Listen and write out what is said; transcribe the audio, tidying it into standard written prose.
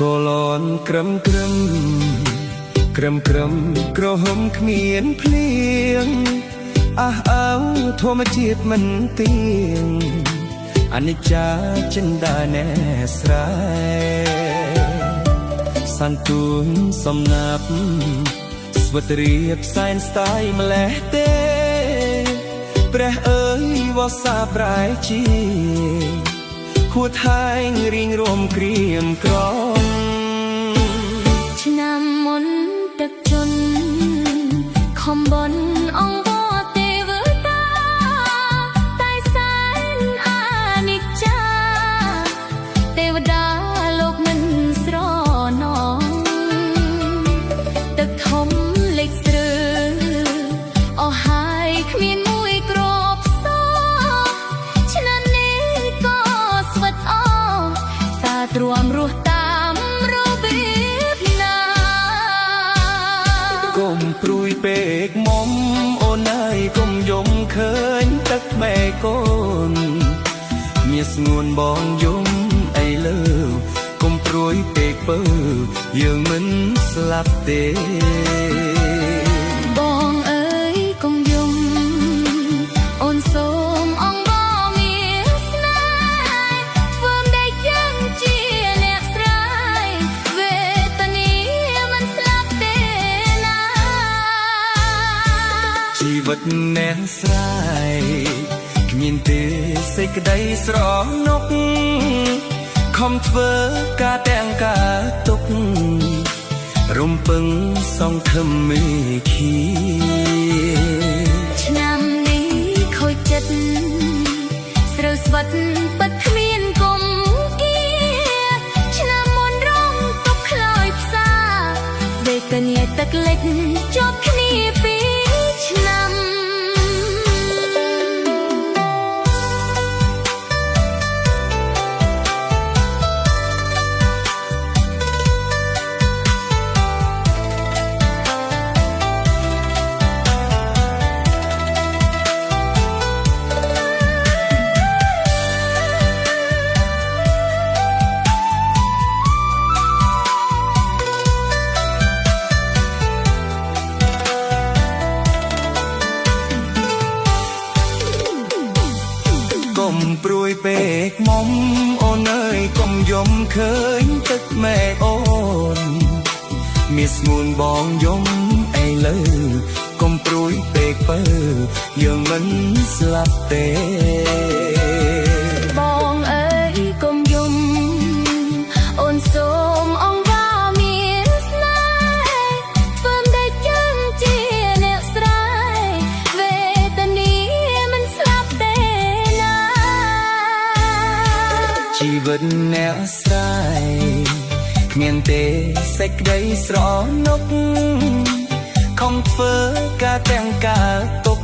ក៏លនក្រឹមក្រឹមក្រឹមក្រឹមក្រហមគ្មានភ្លៀងអះអើធម្មជាតិមិនទៀងអនិច្ចាចិន្តាណែស្រែសន្ទូនសំណាប់ស្វិតរៀបសែនស្ទាយម្លេះទេព្រះអើយវស្សាប្រែជាខួថែងរៀងរំក្រៀមក្រំឆ្នាំមុនទឹកជន់ខំបនអង្គទេវតាតែសែនអានិច្ចាទេវតាលោកមិនស្រណងទឹកធំលេខស្រើអស់ហើយគ្មានមួយគ្របសឆ្នាំនេះក៏ស្វិតអស់តាទ្រាំរស់តាមរបៀបណាកុំព្រួយពេកមុំអូនអើយកុំយំឃើញទឹកមេកូនមានស្ងួនបងយំអីលើកុំព្រួយពេកពើយើងមិនស្លាប់ទេបងអើយកុំយំអូនសូមអង្គមានស្នេហ៍ធ្វើតែយើងជាអ្នកស្រ័យវេទនាមិនស្លាប់ទេណាជីវិតអ្នកស្រ័យគ្មានទេសេចក្តីស្រណុកខំធ្វើការទាំងការទុករំពឹងសងធំមេឃីឆ្នាំនេះខូចចិត្តស្រូវស្វិតពិតគ្មានគុំគៀឆ្នាំមុនរងទុកខ្លោយផ្សាវេទនាទឹកលិចជាប់គ្នាពីឆ្នាំកុំព្រួយពេកមុំអូនអើយកុំយំឃើញទឹកមេអូនមានស្ងួនបងយំអីលើកុំព្រួយពេកពើយើងមិនស្លាប់ទេបងអើយកុំយំអូនសូមអង្គមានស្នេហ៍ធ្វើតែយើងជាអ្នកស្រ័យវេទនាមិនស្លាប់ទេណាជីវិតអ្នកស្រ័យគ្មានទេសេចក្តីស្រណុកខំធ្វើការទាំងការទុក